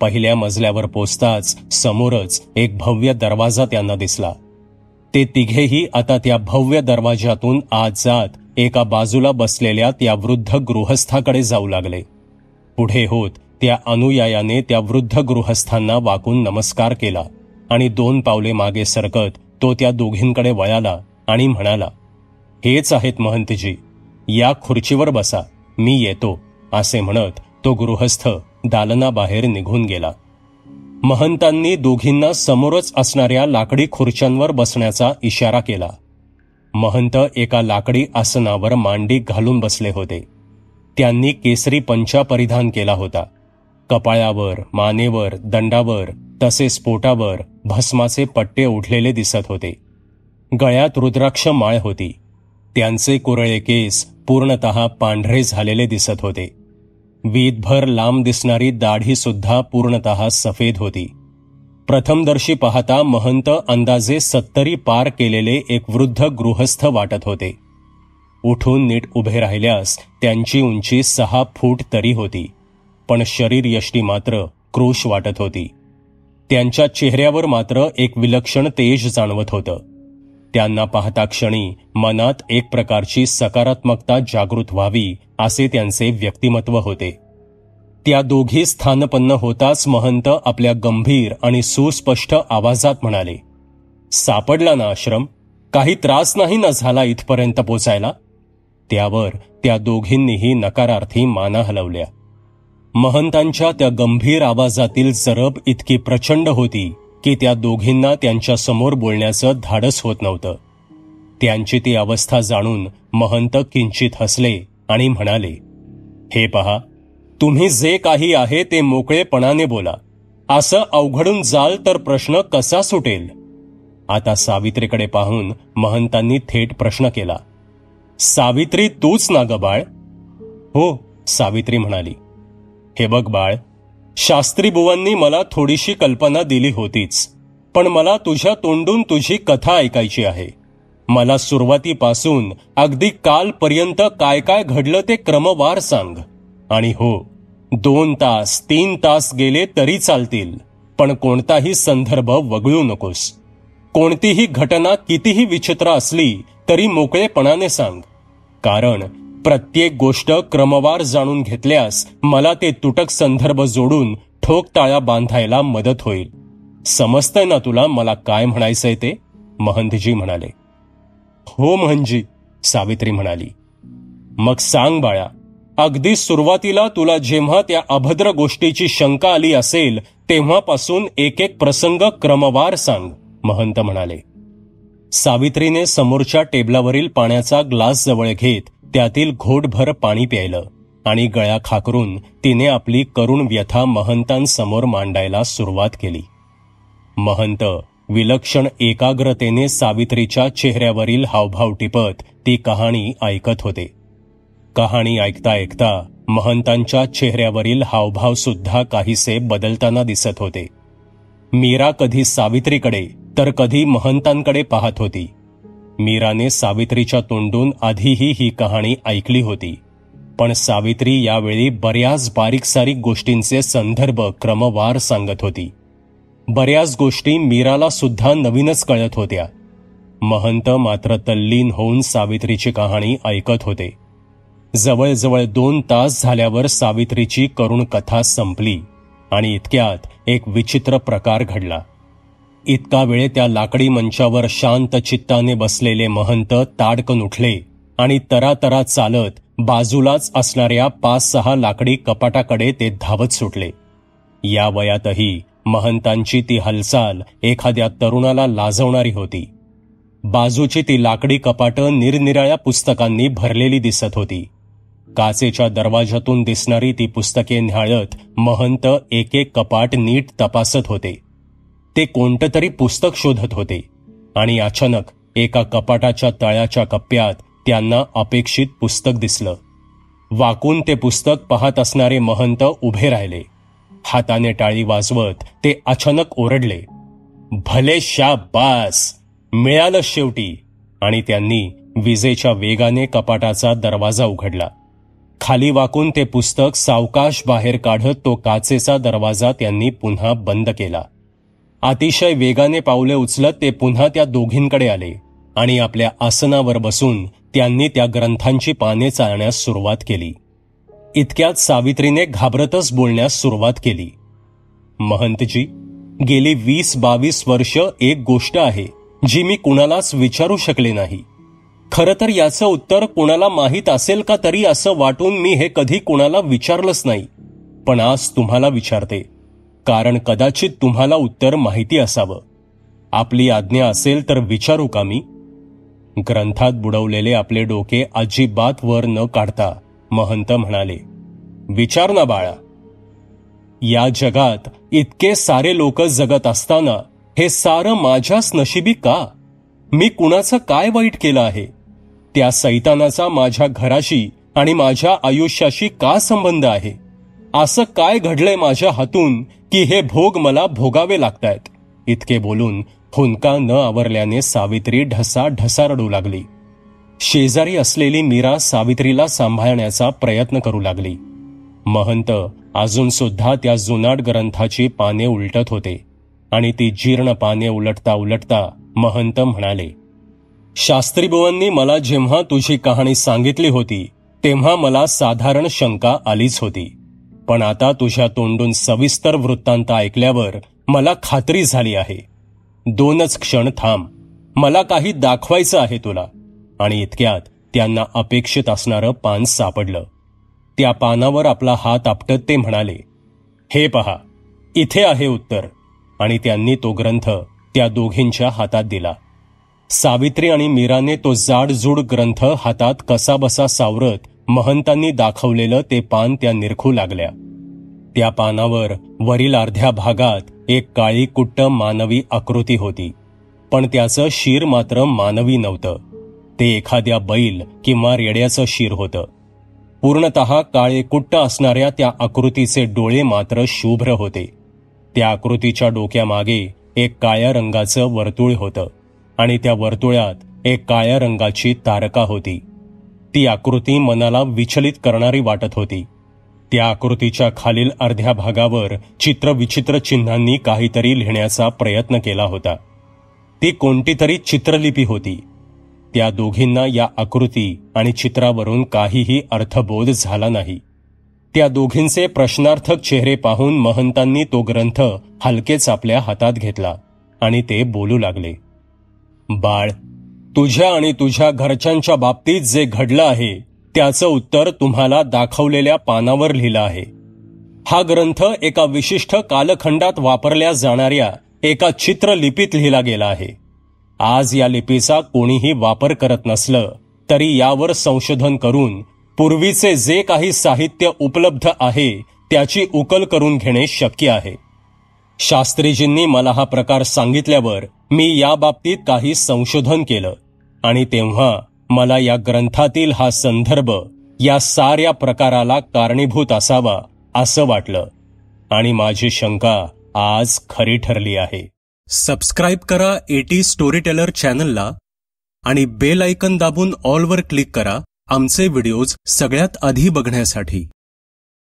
पहिल्या मजल्यावर पोचताच समोरच एक भव्य दरवाजा त्यांना दिसला. ते तिघेही आता त्या भव्य दरवाजातून आत जात एका बाजूला बसलेल्या त्या वृद्ध गृहस्थाकडे जाऊ लागले. पुढे होत त्या अनुयायाने त्या वृद्ध गृहस्थांना वाकून नमस्कार केला आणि 2 पावले मागे सरकत तो त्या दोघींकडे वळाला आणि म्हणाला, हेच आहेत महंतजी, या खुर्चीवर बसा, मी येतो, असे म्हणत तो गृहस्थ दालनाबाहेर निघून गेला. महंतांनी दोघींना समोरच असणाऱ्या लाकडी खुर्च्यांवर बसण्याचा इशारा केला. महंत एका लाकडी आसनावर मांडी घालून बसले होते. त्यांनी केसरी पंचा परिधान केला होता. कपाळावर, मानेवर, दंडावर तसेच पोटावर भस्माचे पट्टे उठलेले दिसत होते. गळ्यात रुद्राक्ष माळ होती. त्यांचे कुरळे केस पूर्णतः पांढरे झालेले दिसत होते. वीतभर लांब दिसणारी दाढी सुद्धा पूर्णतः सफेद होती. प्रथमदर्शी पाहता महंत अंदाजे 70 पार केलेले एक वृद्ध गृहस्थ वाटत होते. उठून नीट उभे राहिल्यास त्यांची उंची 6 फूट तरी होती, पण शरीर यष्टी मात्र क्रोश वाटत होती. त्यांच्या चेहऱ्यावर मात्र एक विलक्षण तेज जाणवत होतं. त्यांना पाहता क्षणी मनात एक प्रकारची सकारात्मकता जागृत व्हावी असे त्यांचे व्यक्तिमत्व होते. त्या दोघी स्थानपन्न होताच महंत आपल्या गंभीर आणि सुस्पष्ट आवाजात म्हणाले, सापडला ना आश्रम? काही त्रास नाही ना झाला इथपर्यंत पोचायला? त्यावर त्या दोघींनीही नकारार्थी माना हलवल्या. महंतांच्या त्या गंभीर आवाजातील जरब इतकी प्रचंड होती की त्या दोघींना त्यांच्या समोर बोलण्याचं धाडस होत नव्हतं. त्यांची ती अवस्था जाणून महंत किंचित हसले आणि म्हणाले, हे पहा, तुम्ही जे काही आहे ते मोकळेपणाने बोला. असं अवघडून जाल तर प्रश्न कसा सुटेल? आता सावित्रीकडे पाहून महंतांनी थेट प्रश्न केला, सावित्री तूच ना ग बाळ? हो, सावित्री म्हणाली. हे बघ बाळ, शास्त्री बुवांनी मला थोडीशी कल्पना दिली होतीच, पण मला तुझ्या तोंडून तुझी कथा ऐकायची आहे. मला सुरुवातीपासून अगदी कालपर्यंत काय काय घडलं ते क्रमवार सांग. आणि हो, 2 तास 3 तास गेले तरी चालतील, पण कोणताही संदर्भ वगळू नकोस. कोणतीही घटना कितीही विचित्र असली तरी मोकळेपणाने सांग, कारण प्रत्येक गोष्ट क्रमवार जाणून घेतल्यास मला ते तुटक संदर्भ जोडून ठोकताळ्या बांधायला मदत होईल. समजतंय ना तुला मला काय म्हणायचंय ते? महंतजी म्हणाले. हो महंतजी, सावित्री म्हणाली. मग सांग बाळा, अगदी सुरुवातीला तुला जेव्हा त्या अभद्र गोष्टीची शंका आली असेल तेव्हापासून एक एक प्रसंग क्रमवार सांग, महंत म्हणाले. सावित्रीने समोरच्या टेबलावरील पाण्याचा ग्लास जवळ घेत त्यातील घोटभर पाणी प्यायलं आणि गळ्या खाकरून तिने आपली करुण व्यथा महंतांसमोर मांडायला सुरुवात केली. महंत विलक्षण एकाग्रतेने सावित्रीच्या चेहऱ्यावरील हावभाव टिपत ती कहाणी ऐकत होते. कहाणी ऐकता ऐकता महंतांच्या चेहऱ्यावरील हावभाव सुद्धा काहीसे बदलताना दिसत होते. मीरा कधी सावित्रीकडे तर कधी महंतांकडे पाहत होती. मीराने सावित्रीच्या तोंडून आधीही ही कहाणी ऐकली होती, पण सावित्री यावेळी बऱ्याच बारीक सारीक गोष्टींचे संदर्भ क्रमवार सांगत होती. बऱ्याच गोष्टी मीराला सुद्धा नवीनच कळत होत्या. महंत मात्र तल्लीन होऊन सावित्रीची कहाणी ऐकत होते. जवळजवळ 2 तास झाल्यावर सावित्रीची करुण कथा संपली आणि इतक्यात एक विचित्र प्रकार घडला. इतका वेळ त्या लाकडी मंचावर शांत चित्ताने बसलेले महंत ताडकन उठले आणि तरातरा चालत बाजूलाच असणाऱ्या 5-6 लाकडी कपाटाकडे ते धावत सुटले. या वयातही महंतांची ती हालचाल एखाद्या तरुणाला लाजवणारी होती. बाजूची ती लाकडी कपाटं निरनिराळ्या पुस्तकांनी भरलेली दिसत होती. काचेच्या दरवाजातून दिसणारी ती पुस्तके न्याहाळत महंत एक एक कपाट नीट तपासत होते. ते कोणतं तरी पुस्तक शोधत होते आणि अचानक एका कपाटाच्या तळाच्या कप्प्यात त्यांना अपेक्षित पुस्तक दिसलं. वाकून ते पुस्तक पाहत असणारे महंत उभे राहिले. हाताने टाळी वाजवत ते अचानक ओरडले, भले शाबास, मिळालं शेवटी. आणि त्यांनी विजेच्या वेगाने कपाटाचा दरवाजा उघडला. खाली वाकून ते पुस्तक सावकाश बाहेर काढत तो काचेचा दरवाजा त्यांनी पुन्हा बंद केला. अतिशय वेगाने पावले उचलत ते पुन्हा त्या दोघींकडे आले आणि आपल्या आसनावर बसून त्यांनी त्या ग्रंथांची पाने चाळण्यास सुरुवात केली. इतक्यात सावित्रीने घाबरतच बोलण्यास सुरुवात केली. महंतजी, गेली 20-22 वर्ष एक गोष्ट आहे जी मी कुणालाच विचारू शकले नाही. खरं तर याचं उत्तर कुणाला माहीत असेल का तरी असं वाटून मी हे कधी कुणाला विचारलंच नाही. पण आज तुम्हाला विचारते, कारण कदाचित तुम्हाला उत्तर माहिती असावं. आपली आज्ञा असेल तर विचारू का मी? ग्रंथात बुडवलेले आपले डोके अजिबात वर न काढता महंत म्हणाले, विचार ना बाळा. या जगात इतके सारे लोक जगत असताना हे सारं माझ्याच नशिबी का? मी कुणाचं काय वाईट केलं आहे? त्या सैतानाचा माझ्या घराशी आणि माझ्या आयुष्याशी का संबंध आहे? असं काय घडलंय माझ्या हातून की हे भोग मला भोगावे लागतायत? इतके बोलून हुंदका न आवरल्याने सावित्री ढसा रडू लागली. शेजारी असलेली मीरा सावित्रीला सांभाळण्याचा प्रयत्न करू लागली. महंत अजून सुद्धा त्या जुनाट ग्रंथाची पाने उलटत होते आणि ती जीर्ण पाने उलटता उलटता महंत म्हणाले, शास्त्रीबुवांनी मला जेव्हा तुझी कहाणी सांगितली होती तेव्हा मला साधारण शंका आलीच होती, पण आता तुझ्या तोंडून सविस्तर वृत्तांत ऐकल्यावर मला खात्री झाली आहे. 2च क्षण थांब, मला काही दाखवायचं आहे तुला. आणि इतक्यात त्यांना अपेक्षित असणारं पान सापडलं. त्या पानावर आपला हात आपटत ते म्हणाले, हे पहा, इथे आहे उत्तर. आणि त्यांनी तो ग्रंथ त्या दोघींच्या हातात दिला. सावित्री आणि मीराने तो जाडजूड ग्रंथ हातात कसाबसा सावरत महंतांनी दाखवलेलं ते पान त्या निरखू लागल्या. त्या पानावर वरील अर्ध्या भागात एक काळी कुट्ट मानवी आकृती होती, पण त्याचं शीर मात्र मानवी नव्हतं. ते एखाद्या बैल किंवा रेड्याचं शीर होतं. पूर्णतः काळे कुट्ट असणाऱ्या त्या आकृतीचे डोळे मात्र शुभ्र होते. त्या आकृतीच्या डोक्यामागे एक काळ्या रंगाचं वर्तुळ होतं आणि त्या वर्तुळात एक काळ्या रंगाची तारका होती. ती आकृती मनाला विचलित करणारी वाटत होती. त्या आकृतीच्या खालील अर्ध्या भागावर चित्रविचित्र चिन्हांनी काहीतरी लिहिण्याचा प्रयत्न केला होता. ती कोणतीतरी चित्रलिपी होती. त्या दोघींना या आकृती आणि चित्रावरून काहीही अर्थबोध झाला नाही. त्या दोघींचे प्रश्नार्थक चेहरे पाहून महंतांनी तो ग्रंथ हलकेच आपल्या हातात घेतला आणि ते बोलू लागले, बाळ, तुझ्या आणि तुझ्या घरच्यांच्या बाबतीत जे घडलं आहे त्याचं उत्तर तुम्हाला दाखवलेल्या पानावर लिहिलं आहे. हा ग्रंथ एका विशिष्ट कालखंडात वापरल्या जाणाऱ्या एका चित्रलिपीत लिहिला गेला आहे. आज या लिपीचा कोणीही वापर करत नसलं तरी यावर संशोधन करून पूर्वीचे जे काही साहित्य उपलब्ध आहे त्याची उकल करून घेणे शक्य आहे. शास्त्रीजींनी मला हा प्रकार सांगितल्यावर मी याबाबतीत काही संशोधन केलं आणि तेव्हा मला या ग्रंथातील हा संदर्भ या साऱ्या प्रकाराला कारणीभूत असावा असं वाटलं आणि माझी शंका आज खरी ठरली आहे. सबस्क्राईब करा एटी स्टोरीटेलर चॅनलला आणि बेल आयकन दाबून ऑलवर क्लिक करा आमचे व्हिडिओज सगळ्यात आधी बघण्यासाठी.